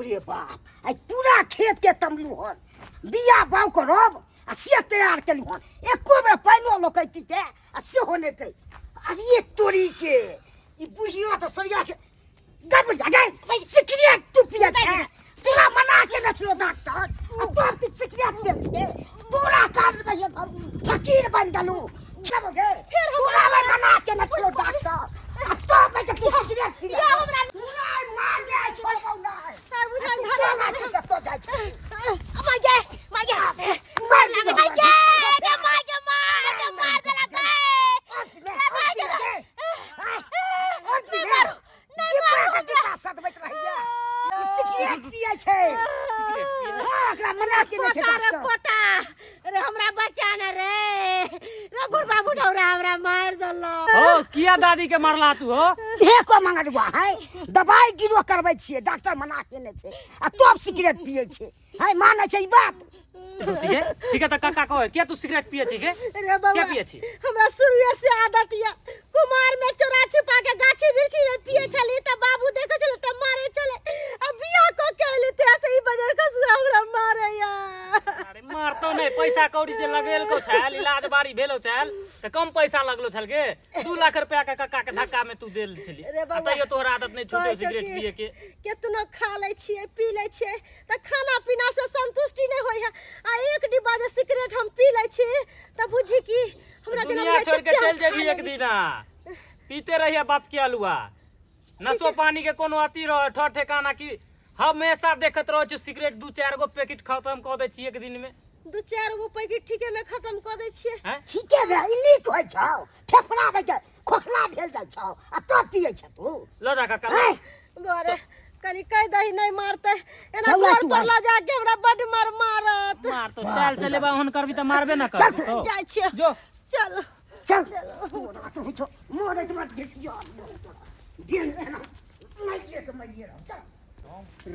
रे बाप आई पूरा खेत के तमलू हन बिया बाव करब आ से तैयार केलू हन एको बेर पाइनो लोकैती के आ सेहो नै कै अरे तोरी के ई बुढ़िया त सरिया के गबरिया गई सिकरिया तू पिया छे तोरा मना के न छलो डॉक्टर आ तोर तू सिकरिया पिया छे तोरा कान में ये फकीर बन गलू सब गे तोरा में मना के न छलो डॉक्टर आ तो पे के सिकरिया पिया हमरा तोरा मार ले छोड़बौ नै सर बुझा धरा के तो जाय छे मागे मागे मार लगे मागे रे मागे मार देला के मागे और मारो नहीं मारो के साथ बैठ रहिया सिगरेट पिए छे सिगरेट पिए हां एकरा मना के न छे डॉक्टर पोता रे हमरा बच्चा न रे रघुर बाबू ढौरा हमरा मार देलो ओ किया दादी के मारला तू हो हे को मंगड़वा है दवाई गिरो करबै छिए डॉक्टर मना के न छे आ तब सिगरेट पिए छे है माने छै ई बात ठीक है तो काका कहो क्या तू सिगरेट पिए छी के रे बाबा क्या पिए छी हमरा शुरू से आदत या कुमार में चोरा छिपा के गाछी बिरछी में पिए छली त बाबू देखे चले त मारे चले अब बियाह को कहले ते से ई बजर का सुआ हमरा मारे या अरे मार तो नहीं पैसा कौड़ी जे लगेल को छल इलाज बारी भेलो छल त कम पैसा लगलो छल के 2 लाख रुपया के काका के धक्का में तू देल छली तइयो तोहर आदत नहीं छूटे सिगरेट पिए के केतनो खा ले छिए पी ले छिए त खाना पीना से संतुष्टि नहीं होय है आ एक डिब्बा जे सिगरेट हम पी ले छी त बुझी की हमरा दुनिया छोड़ के चल जेबी एक दिना पीते रहिए बाप के अलुआ नसो पानी के कोनो अति रह ठ ठिकाना की हमेशा देखत रहो छ सिगरेट 2-4 गो पैकेट खत्म क दे छी एक दिन में 2-4 गो पैकेट ठीके में खत्म क दे छिए ठीके में इली होय छौ फेफड़ा में के खोखला भेल जाय छौ आ तो पिए छ तू लो जा काका बोरे कनी कह दही नहीं मारते एना घर पर ला जाके हमरा बड मारत मार तो चल चले बा हुन करबी त मारबे ना कर जाय छिए जो चल चल मोरा तो छो मोरे के मत घिसिया बिन एना मैये के मैये चल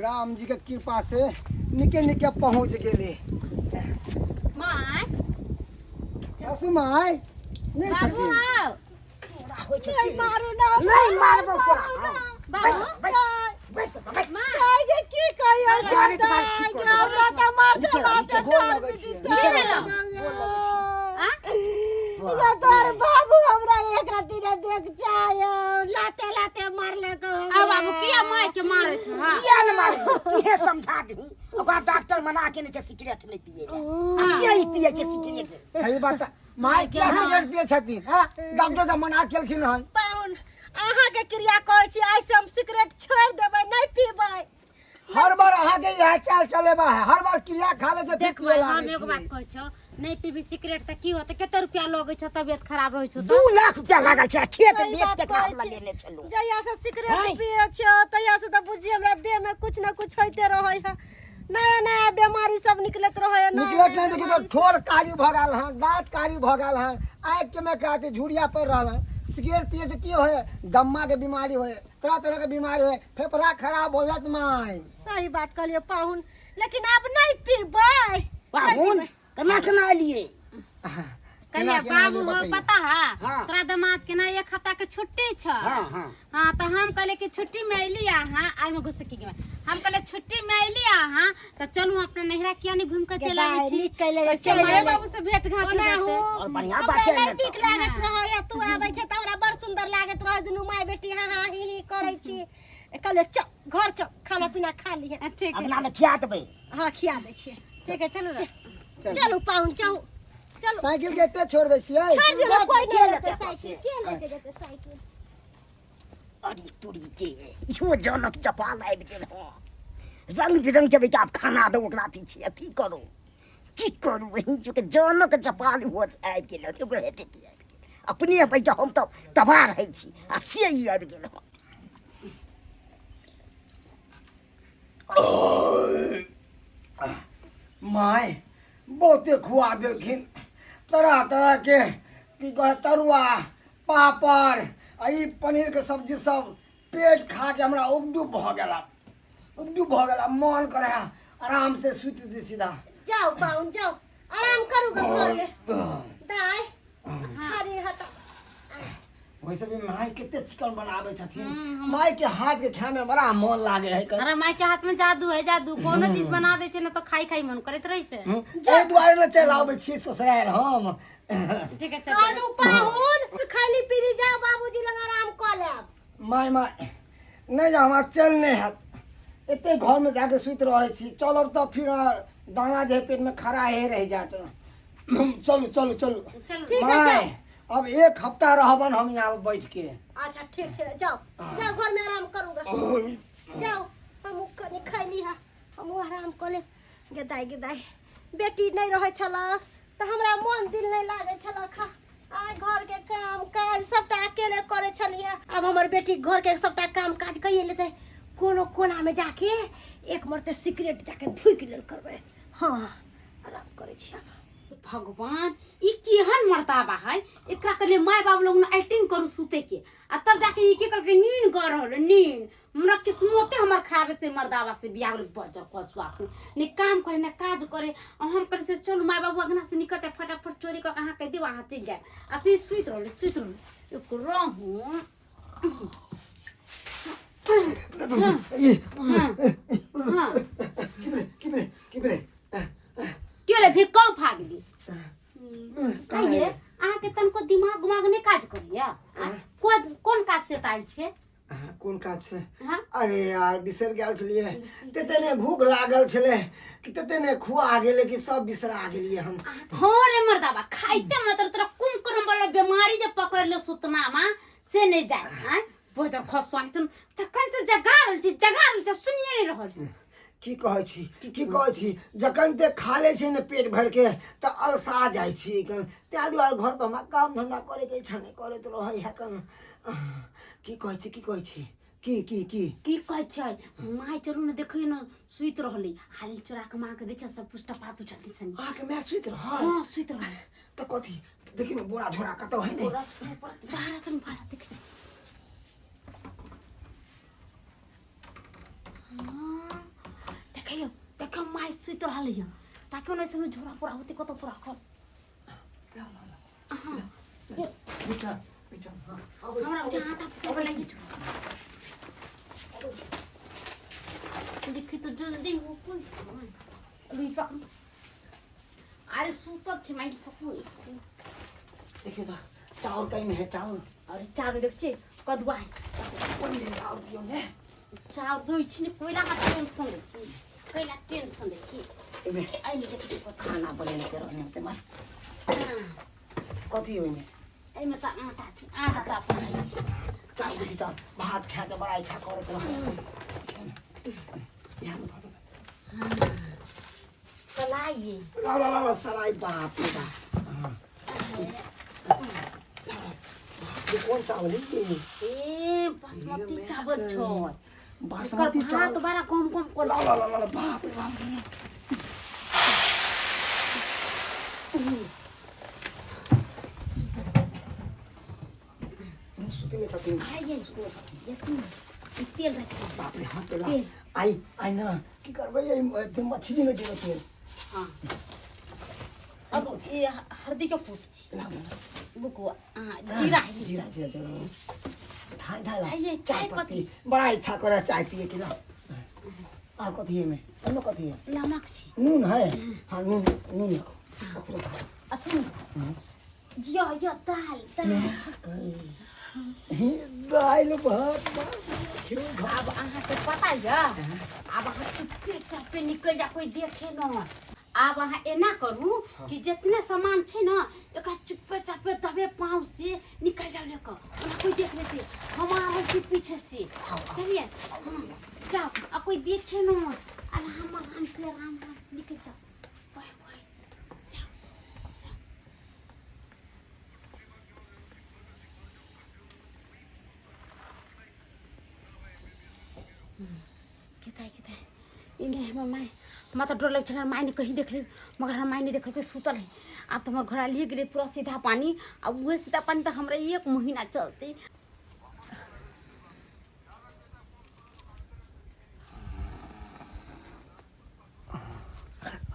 राम जी के कृपा से निके निके पहुंच गेले माय सासू माय नहीं छथि तोरा होय छै नहीं मारू ना नहीं मारबो तोरा बाबू बस बस माय के की कहियो गाड़ी तो बात ठीक कर हमरा त मार दे गोल लगै छी या तोर बाबू हमरा एक राती ने देख जायो लाते लाते मारले को आ बाबू किया माय के मारे छ हां किया न मार ये समझा दी ओकरा डॉक्टर मना के ने सिगरेट नहीं पिए आ से ही पिए छै सिगरेट सही बात माय के सिगरेट पिए छथि हां डॉक्टर त मना केलखिन हन पाउन अहाँ के क्रिया कहै छी आई से हम सिगरेट छोड़ देबै नहीं पीबै हर बार अहाँ के यह चाल चलेबा है हर बार क्रिया खा ले से देख पिए हम लागे एगो बात कहै छ नहीं पीबी सिगरेट त की होत कते रुपया लगै छ तबियत खराब रहै छ 2 लाख रुपया लागल छै खेत बेच के काम लेने छलू जया से सिगरेट पिए छ तया से त बुझी हमरा देह में कुछ न कुछ होइते रहै है नया नया बीमारी सब निकलत रहै है निकलत नहीं देखि तो ठोर कारी भ गेल हन दांत कारी भ गेल हन आंख के में काटे झुरिया पड़ रहल हन सिगरेट पिए से की होय दम्मा के बीमारी होय तरह तरह के बीमारी होय फेफड़ा खराब हो जात माय सही बात कहलिए पाहुन लेकिन अब नहीं पीबै पाहुन कना कना लिए कहिया बाबू हो पता है हाँ। तोरा दामाद के ना 1 हफ्ता के छुट्टी छ हां हां हां तो हम कहले कि छुट्टी में अइली हां आज में घुस के हम कहले छुट्टी में अइली हां तो चलू अपना नहरा किया नहीं घूम के चल आवे छी चल बाबू से भेंट घाट हो जाते और बढ़िया बात है ठीक लागत रहै तू आबै छ त हमरा बड़ सुंदर लागत रहै दुनु माय बेटी हां हां ही ही करै छी कहले चल घर चल खाना पीना खा लिए ठीक है अपना में खिया देबै हां खिया दै छी ठीक है चलो चलू पाहुन चल चलो साइकिल के एते छोड़ दे छियै छोड़ दे कोई नहीं लेते साइकिल के लेके देते साइकिल अरे तुरी के इसमें जनक चपाल आबि गेल हो रंग बिरंग के बेटा खाना दो ओकरा पीछे अथी करो चिक करू वही जो के जनक चपाल हो आबि गेल एगो हेते की आबि गेल अपने पैसा हम तो तबाह रहै छी आ से ही आबि गेल हो माय बहुते खुआ देलखिन तरह तरह के की कहे तरुआ पापड़ आ ई पनीर के सब्जी सब पेट खा के हमरा उबडू भ गेला मन करे आराम से सुत दे सीधा जाओ पाहुन जाओ आराम करू घर में दाई अरे हटा वैसे भी माई कितने चिकन बनावे छथिन माई के हाथ के खाए में बड़ा मन लागे है कर अरे माई के हाथ में जादू है जादू कोनो चीज बना दे छै ना तो खाई खाई मन करत रही छै ए दुआरे न चल आवे छी ससुराल हम ठीक है चल कानू पाहुन खाली पीली जाओ बाबूजी लग आराम कर लेब। माई नहीं जा हमरा चल नहीं है इतने घर में जाके सुत रहे छी चलब तो फिर दाना जे पेट में खड़ा है रह जात चलू चलू चलू चल ठीक है माई अब 1 हफ्ता रहबन हम यहाँ बैठ के अच्छा ठीक है जाओ जाओ घर में आराम करूंगा जाओ हम कनी खैली है हम आराम कर ले गदाई गदाई बेटी नहीं रहे छला तो हमरा मन दिल नहीं लागे छला खा आ घर के काम काज सबटा अकेले करे छलिए अब हमर बेटी घर के सबटा काम काज कइए लेते कोनो कोना में जाके एक मरते सिगरेट जाके धुइक लेल करबे हाँ आराम करे छी भगवान ई केहन मर्दाबा है एकरा के लिए माय बाप लोग ने एक्टिंग करू सुते के आ तब जाके ई के करके नींद कर रहल नींद हमरा किस्मते हमर खावे से मर्दाबा से बियाह लोग बजर कसुआ से ने काम करे ने काज करे आ हम करे से चल माय बाप अगना से निकलते फटाफट चोरी क कहां कह देवा हाथ चल जाए आ से सुइत रहल एकरा हूं हां केले भी कम भागली कहिए अहाँ के तनको दिमाग उमाग नहीं काज करिया कोन काज से ताल छे कोन काज से हाँ? अरे यार बिसर गेल छलिए तते ने भूख लागल छले कि तते ने खुआ गेले कि सब बिसरा गेलिए हम हाँ रे मर्दाबा खाइते मतलब तोरा कुमकुम वाला बीमारी जे पकड़ ले सुतना मा से नहीं जाए हां बहुत खसवानी तुम तखन से जगाल छ सुनिए नहीं रहल की कहै छी जखन ते खा ले छै ने पेट भर के त अलसा जाइ छी कन त्या दुआरे घर पर काम धंधा करे के इच्छा नहीं करे तो रहै है कन की कहै छी की कहै छै माय चलू ने देखै न सुइत रहली हाली चोरा के मां के देछ सब पुष्टा पातू छथि सन आ के मैं सुइत रह हां सुइत रह त कथी देखि न बोरा झोरा कतौ है नहीं बाहर सन बाहर देख देखो माय सुइत रहल है ताकि ओने से झोरा पूरा होते कत पूरा खल बेटा हमरा आटा पिसे लगी देखि तो जल्दी हो कोई रुपा अरे सुतर छ माई पकु देखिए तो चावल कहीं में है चावल अरे चावल देख छ कदुआ है कोई ले चावल दियो ने चावल दो इछने कोइला का टेंशन ले छी कोइला टेंशन ले छी एमे आई में देखि खाना बने के रहने ते मां कथी होई में आई में त आटा छी आटा त अपन चावल देखि त भात खा के बड़ा इच्छा करत रह यहाँ में धो चलाइए ला सलाई बाप रे बाप ये कौन चावल है ए बासमती चावल छ बासमती भात चावल बड़ा कम कर ला बाप रे बाप सुती में छती आइए जैसे तेल रख बाप रे हाथ ला आई ना की करबे ये मछली में देबे तेल हां अब ये हल्दी के फूट छी ला बुकुआ जीरा धाय आइए चाय पत्ती बड़ा इच्छा करे चाय पिए के ना आ कथी है में अन्न कथी है नमक छी नून है हां नून रखो असुन जिया या दाल दाल भात अब अहाँ के पता है अब अहाँ चुपे चापे निकल जा कोई देखे न अब अहाँ एना करू कि जितने सामान छे ना एकरा चुपे चापे दबे पाँव से निकल जाओ लेकर ओना कोई देख लेते हम आवे के पीछे से चलिए जाओ अब कोई देखे न आराम से निकल जाओ इन्हें हमर माय हमरा तो डर लगे छल माय ने कहीं देख ले मगर हम माय ने देख के सुतल है अब तो हमर घर लिए गेले पूरा सीधा पानी अब वो सीधा पानी तो हमरा 1 महीना चलते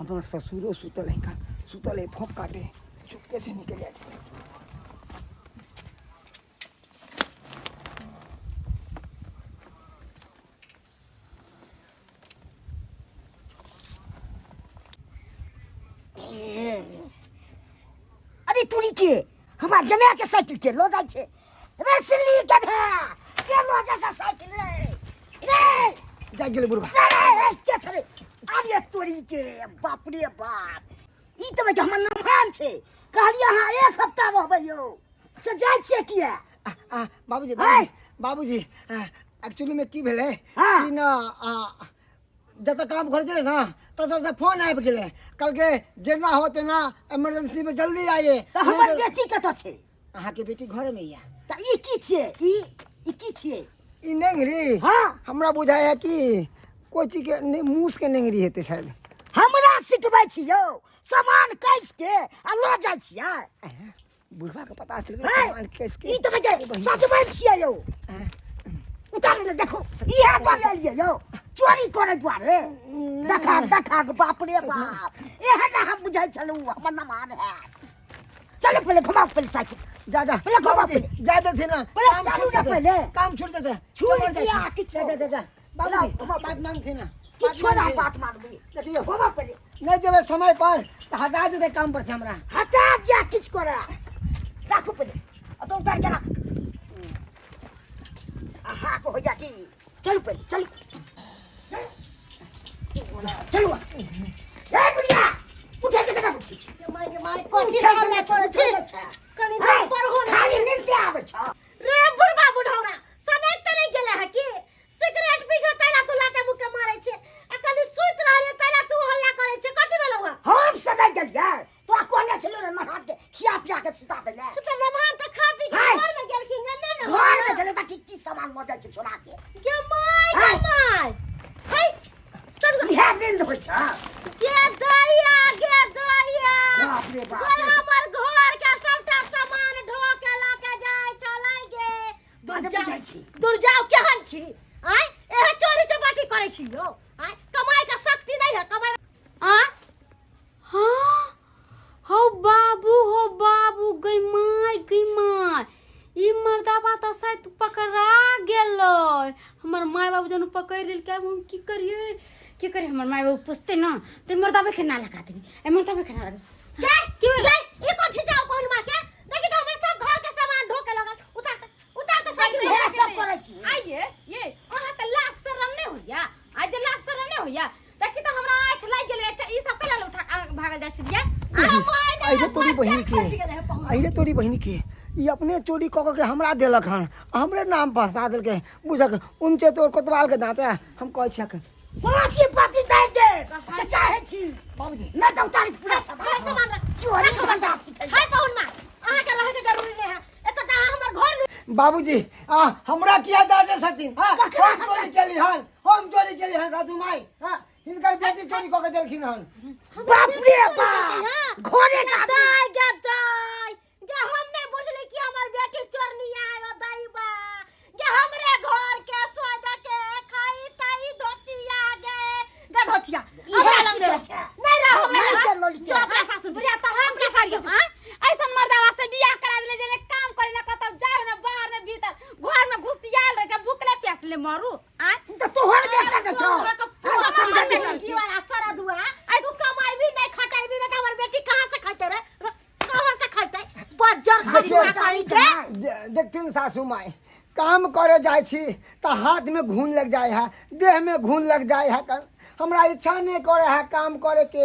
हमार ससुरो सुतल है फोप काटे चुपके से निकल जाते के हमार जमे के साइकिल के लो जाय छे रे सिल्ली के भे के लो जैसा साइकिल रे जा गेले बुढ़वा रे के छरे अरे तोरी के बाप रे बाप ई तो के हमर नमहान छे कहलिए हां एक हफ्ता रहबै यो से जाय छे किया बाबूजी हाय। बाबूजी एक्चुअली में की भेले हाँ। कि ना जब काम कर चले ना तो फोन आबि गेले कल के जेना होते ना इमरजेंसी में जल्दी आइए तो हमर बेटी कत छे अहाँ के बेटी घरे में या त ई की छे ई की छे ई नेंगरी हाँ। हमरा बुझाया कि कोई चीज के मूस के नेंगरी हेते शायद हमरा सिखबै छी यो सामान कैस के आ लो जाय छियै बुढ़वा के पता चल हाय। सामान कैस के ई तो बजे सच बोल छियै यो उतार ले देखो इहे कर ले लिये यो चोरी करे द्वारे देखा बाप रे बाप एहे ना हम बुझाई छलू हमर नमान है चल पहले घुमाओ पहले साइकिल जा पहले घुमाओ पहले ज्यादा थे ना पहले काम चालू छूट ना जाते। पहले। काम छूट जाते छूट जबरदस्ती। दिया किछो। जा बाबूजी बात मांगते ना कि छोरा मांगते। बात मानबी देखियो घुमाओ पहले नहीं देवे समय पर तो हटा देते काम पर से हमरा हटा दिया किछ करे राखो पहले अब तो उतार के रख आहा को हो जा की चल पहले चल चलो ए बुढ़िया उठे के बेटा उठी माय कोठी हमने करे छे कनी दाम पर हो ना खाली नींद आवे छ रे बुढ़वा बुढ़ौरा सने त नहीं गेले है कि सिगरेट पी के तैला तू लाते मुके मारे छे आ कनी सुत रहले तैला तू हल्ला करे छे कथि भेलौ हुआ हम सदा गेलिए तो आ कोने चलो रे नहा के खिया पिया के सुता देले तू त नमान त खा पी के हाय। घर में गेलखिन ने ने घर में गेले बाकी की सामान मो जाय छै छोड़ा के के माय हाय। हाय चल इहे नींद होय छ के दैया बाप रे बाप कोई हमर घर के सबटा सामान ढो के ला के जाय चलै गे दूर जाय छी दूर जाओ केहन छी आय एहे चोरी चपाटी करे छी यो आय कमाई के शक्ति नहीं है कमाई आ हाँ हो बाबू गई माय ई मर्दाबा त शायद पकड़ा गेलो हमर माय बाबू जनु पकड़ लेल के हम की करिए हमर माय बाबू पूछते ना ते मर्दाबे के ना लगा देबी ए मर्दाबे के ना लगा की भेलै ई को छिचाओ कोन मां के देखि त हमर सब घर के सामान ढो के लगल उतार त साइकिल इहे सब करे छी आइए ये अहाँ के लाश शरम नहीं होया आज लाश शरम नहीं होया देखि त हमरा आंख लाग गेले ई सब कला उठा भागल जाय छियै अरे तोरी बहिनी के अरे तोरी बहिनी के ये अपने चोरी कऽ के हमरा देलक हन हमरे नाम फंसा देलके बुझक उनसे तोर कोतवाल के दांते हम कहै छक बाकी पाती दे दे से काहे छी बाबूजी न तो उतार पूरा सामान चोरी करदा सिखै हाय पाहुन मां अहाँ के रहे के जरूरी नहीं है एतटा हमर घर बाबूजी हमरा किया डांटे छथिन हम चोरी केली हन साधु माई हिनकर बेटी चोरी कऽ के देलखिन हन बाप रे बाप घोड़े का दाई गे हम नहीं बुझली कि हमर बेटी चोरनी आयो दाईबा गे हमरे घर के सोद के खाई ताई धोचिया गे धोचिया इहे सीधा छै नहीं रहो नहीं कर लो जो अपना सासु बुढ़िया त हम के सारियो हां ऐसन मर्दावा से बियाह करा देले जेने काम करे ना कतौ जाओ ना बाहर ना भीतर घर में घुसियाल रह जा भूखले प्यासले मरू आ तो तोहर बेटा के छ समझ में जीवन सारा दुआ आई तू कमाई भी नहीं खटाई भी नहीं हमर बेटी कहां से खाते रे कहां से खाते बजर खरीद खाई के देखथिन सासू माई काम करे जाय छी त हाथ में घून लग जाय है देह में घून लग जाय है हमरा इच्छा नहीं करे है काम करे के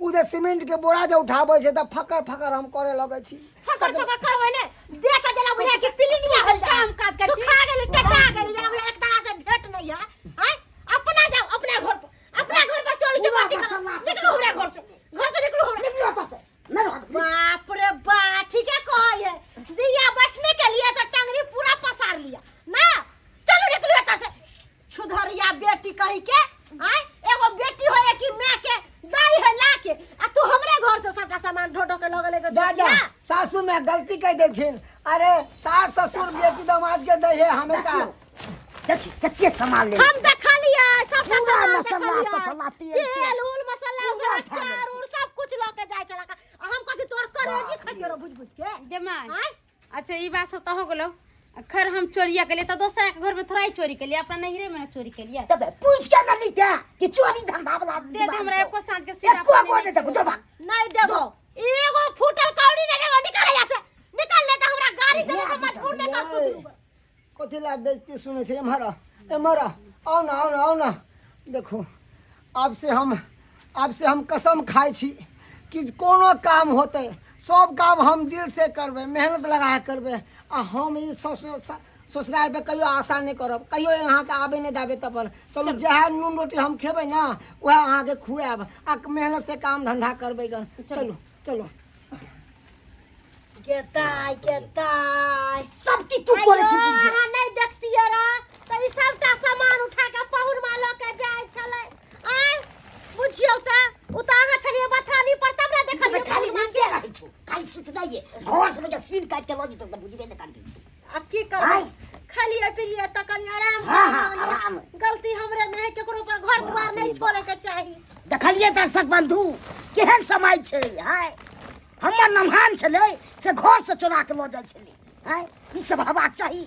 उधर सीमेंट के बोरा जो उठावे छै त फकर हम करे लगे छी फकर करबै ने देख देला बुझा के पिलिनिया हो जा काम काज करती। सुखा गेल टटा गेल जना बुझा एक तरह से भेट नहीं है हैं अपना जाओ अपना घर पर चोरी चपाटी करो निकलो हमरा घर से निकलो हमरा निकलो तो से न रह बाप रे बा ठीक है कहै है दिया बैठने के लिए तो टंगरी पूरा पसार लिया ना चलो निकलो एता से छुधरिया बेटी कहि के हैं एगो बेटी होए कि मैं के दाई है ला के आ तू हमरे घर से सबका सामान ढो के लगले के दादा सासू में गलती कह देथिन अरे सास ससुर बेटी दामाद के दे है हमेशा देखी कते सामान ले हम देखा लिया सब पूरा मसाला मसाला तेल उल मसाला पूरा अचार और सब कुछ लेके जाय चला हम कथि तोर करेगी खइयो बुझ के जमाई हैं अच्छा ई बात सब तो हो गेलो खैर हम चोरिया के लिए तो दोसरा के घर में थोड़ा ही चोरी के लिए अपना नहिरे में चोरी के लिए तब पूछ के न लीते कि चोरी धंधा वाला दे दे हमरा एको साथ के सीधा एको को दे दे बुझबा नहीं देबो एगो फूटल कौड़ी नहीं देगो, निकल यहाँ से, निकल ले तो हमरा गाड़ी देने से मजबूर नहीं कर तू। कथी ला बेइज्जती सुने छे हमारा आओ ना देखो आपसे हम कसम खाई छी कि कोनो काम होते सब काम हम दिल से करबे, मेहनत लगा करबे। आ हम ई ससुराल पे कहियो आशा नहीं करब, कहियो यहाँ के आबे नहीं दाबे तब चलो जहाँ नून रोटी हम खेबै ना वह अहाँ के खुआब आ मेहनत से काम धंधा करबे गन। चलो चलो गेताई सब चीज तू करे छी बुझे। अहाँ नहीं देखतियै रा त ई सबटा सामान उठा के पहुन मालो के जाय छलै। आय बुझियौ त उ त अहाँ छलियै बथानी पर तब ना देखलियै खाली नींदे रहे छो, खाली सुत जाइए घर से जब सीन काट के लऽ जेतो त बुझबे नहीं करबे। अब की करबै, खालिए पिलिए त कनी आराम हाँ, आराम। गलती हमरे में है, केकरो पर घर द्वार नहीं छोड़े के चाही। देखलिए दर्शक बंधु केहन समय छै। हाय हमर नमहान छलै से घर से चोरा के लऽ जाइ छलै। हाय ई सब हेबाक चाही,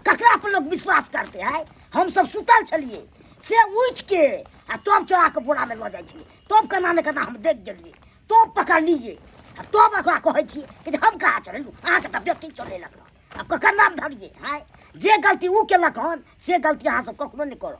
ककरा पर लोग विश्वास करते है। हम सब सुतल छलिए से उठ के आ तब चोरा के बोरा में लऽ जाइ छलिए, तब केना ने केना हम देख गेलिए, तब पकड़लिए आ तब ओकरा कहै छियै कि हम कहाँ चललू, अहाँके तऽ बेटी चलेलक। अब ककर नाम धरिए। हाय जे गलती ऊ केलक हन से गलती अहाँ सब कखनो नहीं करो।